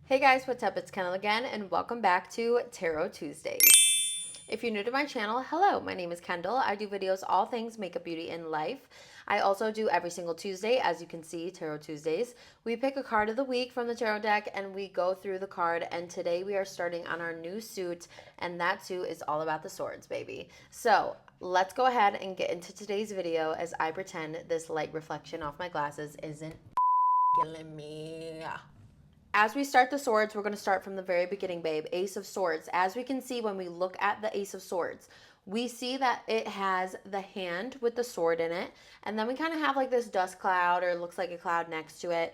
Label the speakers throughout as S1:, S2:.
S1: Hey guys, what's up? It's Kendall again, and welcome back to Tarot Tuesdays. If you're new to my channel, hello, my name is Kendall. I do videos all things makeup, beauty, and life. I also do every single Tuesday, as you can see, Tarot Tuesdays. We pick a card of the week from the tarot deck and we go through the card. And today we are starting on our new suit, and that suit is all about the swords, baby. So let's go ahead and get into today's video as I pretend this light reflection off my glasses isn't killing me. As we start the swords, we're going to start from the very beginning, babe. Ace of Swords. As we can see when we look at the Ace of Swords, we see that it has the hand with the sword in it. And then we kind of have like this dust cloud, or it looks like a cloud next to it.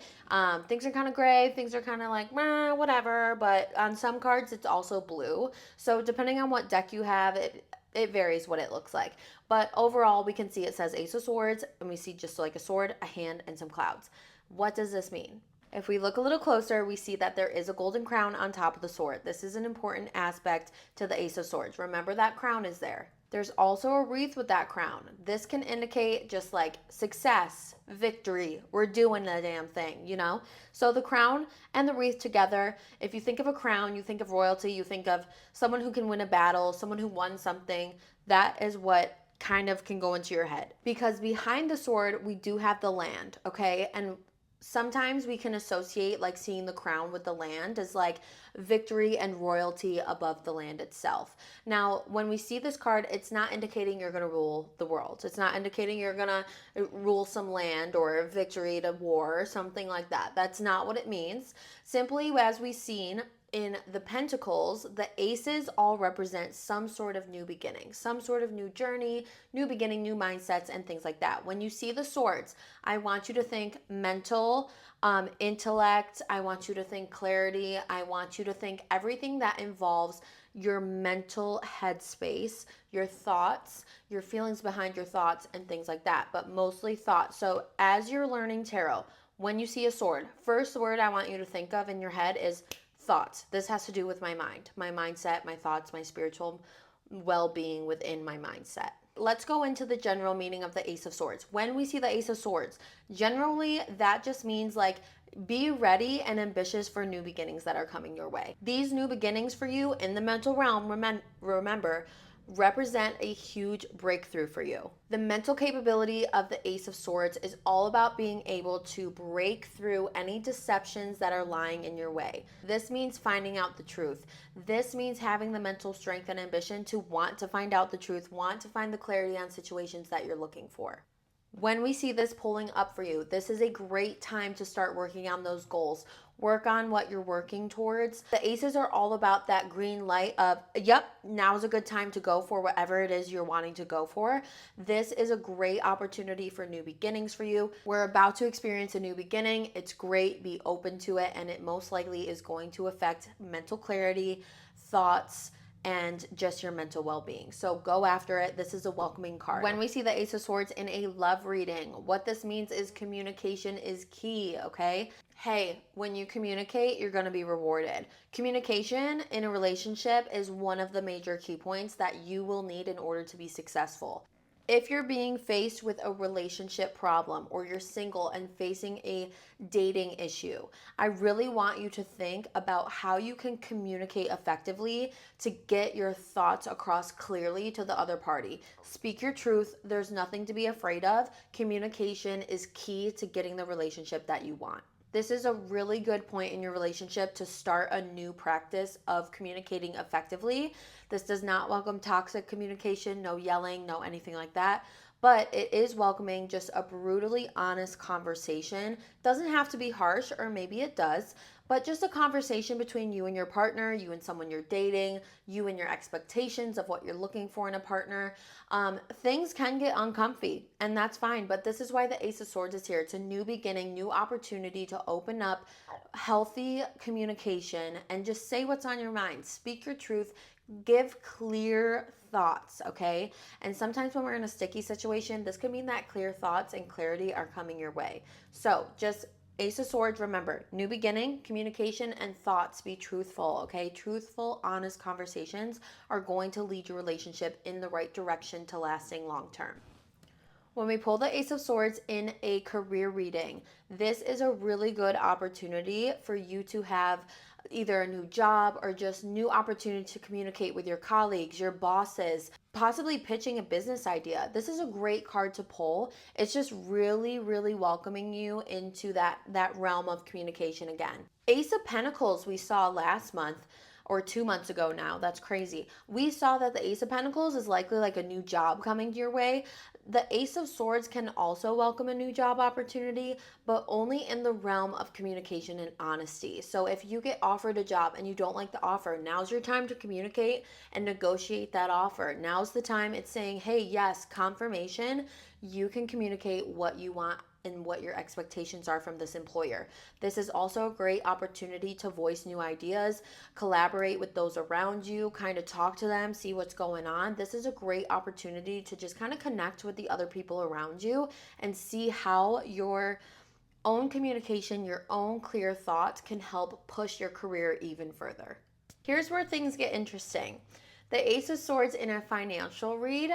S1: Things are kind of gray. Things are kind of like, whatever. But on some cards, it's also blue. So depending on what deck you have, it varies what it looks like. But overall, we can see it says Ace of Swords, and we see just like a sword, a hand, and some clouds. What does this mean? If we look a little closer, we see that there is a golden crown on top of the sword. This is an important aspect to the Ace of Swords. Remember, that crown is there. There's also a wreath with that crown. This can indicate just like success, victory, we're doing the damn thing, you know? So the crown and the wreath together, if you think of a crown, you think of royalty, you think of someone who can win a battle, someone who won something. That is what kind of can go into your head. Because behind the sword, we do have the land, okay? And sometimes we can associate like seeing the crown with the land as like victory and royalty above the land itself. Now, when we see this card, it's not indicating you're going to rule the world. It's not indicating you're going to rule some land or victory to war or something like that. That's not what it means. Simply, as we've seen, in the pentacles, the aces all represent some sort of new beginning, some sort of new journey, new beginning, new mindsets, and things like that. When you see the swords, I want you to think mental, intellect. I want you to think clarity. I want you to think everything that involves your mental headspace, your thoughts, your feelings behind your thoughts, and things like that, but mostly thoughts. So as you're learning tarot, when you see a sword, first word I want you to think of in your head is thoughts. This has to do with my mind, my mindset, my thoughts, my spiritual well-being within my mindset. Let's go into the general meaning of the Ace of Swords. When we see the Ace of Swords, generally that just means like be ready and ambitious for new beginnings that are coming your way. These new beginnings for you in the mental realm, remember, represent a huge breakthrough for you. The mental capability of the Ace of Swords is all about being able to break through any deceptions that are lying in your way. This means finding out the truth. This means having the mental strength and ambition to want to find out the truth, want to find the clarity on situations that you're looking for. When we see this pulling up for you, this is a great time to start working on those goals. Work on what you're working towards. The aces are all about that green light of, yep, now's a good time to go for whatever it is you're wanting to go for. This is a great opportunity for new beginnings for you. We're about to experience a new beginning. It's great. Be open to it, and it most likely is going to affect mental clarity, thoughts, and just your mental well-being. So go after it. This is a welcoming card. When we see the Ace of Swords in a love reading, what this means is communication is key, okay? Hey, when you communicate, you're going to be rewarded. Communication in a relationship is one of the major key points that you will need in order to be successful. If you're being faced with a relationship problem, or you're single and facing a dating issue, I really want you to think about how you can communicate effectively to get your thoughts across clearly to the other party. Speak your truth. There's nothing to be afraid of. Communication is key to getting the relationship that you want. This is a really good point in your relationship to start a new practice of communicating effectively. This does not welcome toxic communication, no yelling, no anything like that. But it is welcoming just a brutally honest conversation. Doesn't have to be harsh, or maybe it does, but just a conversation between you and your partner, you and someone you're dating, you and your expectations of what you're looking for in a partner. Things can get uncomfy, and that's fine, but this is why the Ace of Swords is here. It's a new beginning, new opportunity to open up healthy communication and just say what's on your mind. Speak your truth. Give clear thoughts, okay? And sometimes when we're in a sticky situation, this could mean that clear thoughts and clarity are coming your way. So just Ace of Swords, remember, new beginning, communication, and thoughts. Be truthful, okay? Truthful, honest conversations are going to lead your relationship in the right direction to lasting long term. When we pull the Ace of Swords in a career reading, this is a really good opportunity for you to have either a new job or just new opportunity to communicate with your colleagues, your bosses, possibly pitching a business idea. This is a great card to pull. It's just really, really welcoming you into that realm of communication again. Ace of Pentacles we saw last month or 2 months ago now. That's crazy. We saw that the Ace of Pentacles is likely like a new job coming your way. The Ace of Swords can also welcome a new job opportunity, but only in the realm of communication and honesty. So if you get offered a job and you don't like the offer, now's your time to communicate and negotiate that offer. Now's the time it's saying, hey, yes, confirmation. You can communicate what you want and what your expectations are from this employer. This is also a great opportunity to voice new ideas, collaborate with those around you, kind of talk to them, see what's going on. This is a great opportunity to just kind of connect with the other people around you and see how your own communication, your own clear thoughts can help push your career even further. Here's where things get interesting. The Ace of Swords in a financial read,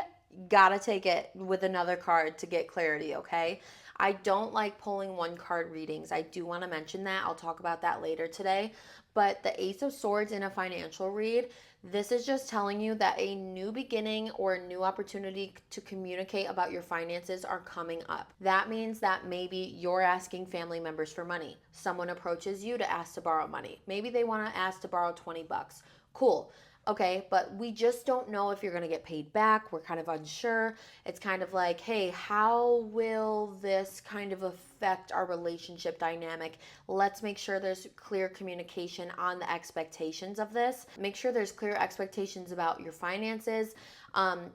S1: gotta take it with another card to get clarity, okay? I don't like pulling one card readings. I do want to mention that. I'll talk about that later today. But the Ace of Swords in a financial read, this is just telling you that a new beginning or a new opportunity to communicate about your finances are coming up. That means that maybe you're asking family members for money. Someone approaches you to ask to borrow money. Maybe they want to ask to borrow 20 bucks. Cool. Okay, but we just don't know if you're going to get paid back. We're kind of unsure. It's kind of like, hey, how will this kind of affect our relationship dynamic? Let's make sure there's clear communication on the expectations of this. Make sure there's clear expectations about your finances.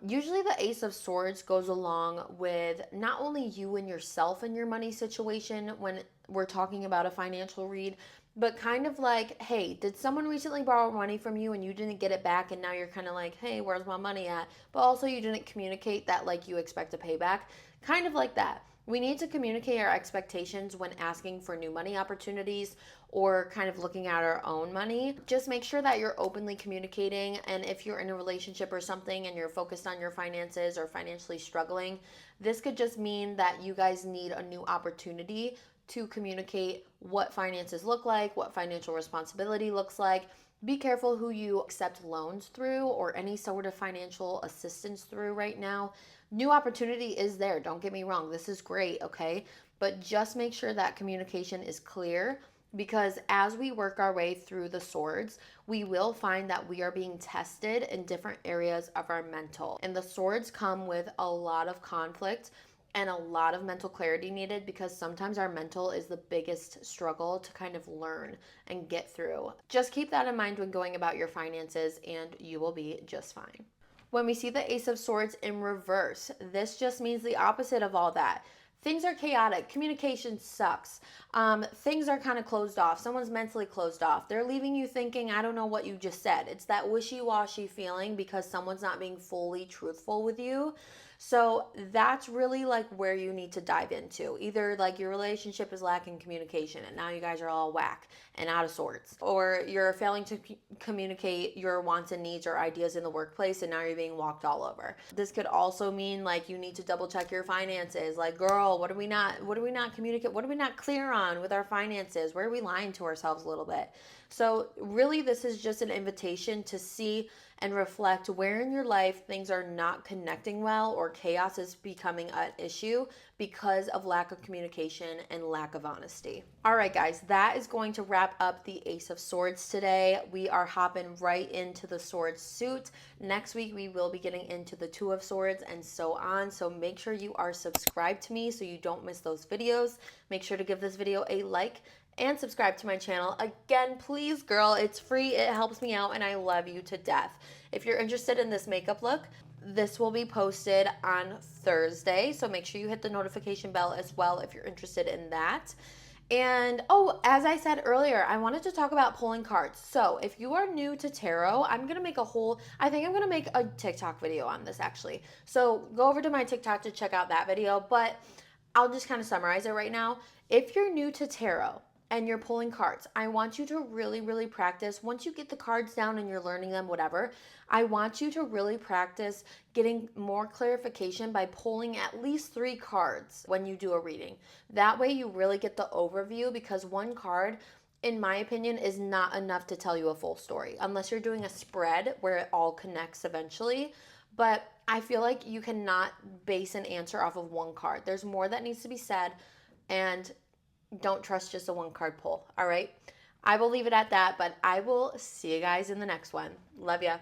S1: Usually the Ace of Swords goes along with not only you and yourself and your money situation when we're talking about a financial read, but kind of like, hey, did someone recently borrow money from you and you didn't get it back and now you're kind of like, hey, where's my money at? But also you didn't communicate that like you expect a payback. Kind of like that. We need to communicate our expectations when asking for new money opportunities or kind of looking at our own money. Just make sure that you're openly communicating. And if you're in a relationship or something and you're focused on your finances or financially struggling, this could just mean that you guys need a new opportunity to communicate what finances look like, what financial responsibility looks like. Be careful who you accept loans through or any sort of financial assistance through right now. New opportunity is there. Don't get me wrong. This is great, okay? But just make sure that communication is clear because as we work our way through the swords, we will find that we are being tested in different areas of our mental. And the swords come with a lot of conflict and a lot of mental clarity needed because sometimes our mental is the biggest struggle to kind of learn and get through. Just keep that in mind when going about your finances and you will be just fine. When we see the Ace of Swords in reverse, this just means the opposite of all that. Things are chaotic. Communication sucks. Things are kind of closed off. Someone's mentally closed off. They're leaving you thinking, I don't know what you just said. It's that wishy-washy feeling because someone's not being fully truthful with you. So that's really like where you need to dive into. Either like your relationship is lacking communication and now you guys are all whack and out of sorts, or you're failing to communicate your wants and needs or ideas in the workplace and now you're being walked all over. This could also mean like you need to double check your finances. Like, girl, what do we not communicate? What are we not clear on with our finances? Where are we lying to ourselves a little bit? So really this is just an invitation to see and reflect where in your life things are not connecting well or chaos is becoming an issue because of lack of communication and lack of honesty. All right, guys, that is going to wrap up the Ace of Swords today. We are hopping right into the Sword suit. Next week, we will be getting into the Two of Swords and so on. So make sure you are subscribed to me so you don't miss those videos. Make sure to give this video a like and subscribe to my channel. Again, please, girl, it's free. It helps me out and I love you to death. If you're interested in this makeup look, this will be posted on Thursday. So make sure you hit the notification bell as well if you're interested in that. And oh, as I said earlier, I wanted to talk about pulling cards. So if you are new to tarot, I think I'm gonna make a TikTok video on this actually. So go over to my TikTok to check out that video, but I'll just kind of summarize it right now. If you're new to tarot, and you're pulling cards. I want you to really, really practice. Once you get the cards down and you're learning them, whatever, I want you to really practice getting more clarification by pulling at least 3 cards when you do a reading. That way you really get the overview, because one card, in my opinion, is not enough to tell you a full story unless you're doing a spread where it all connects eventually. But I feel like you cannot base an answer off of one card. There's more that needs to be said, and don't trust just a 1 card pull. All right. I will leave it at that, but I will see you guys in the next one. Love ya.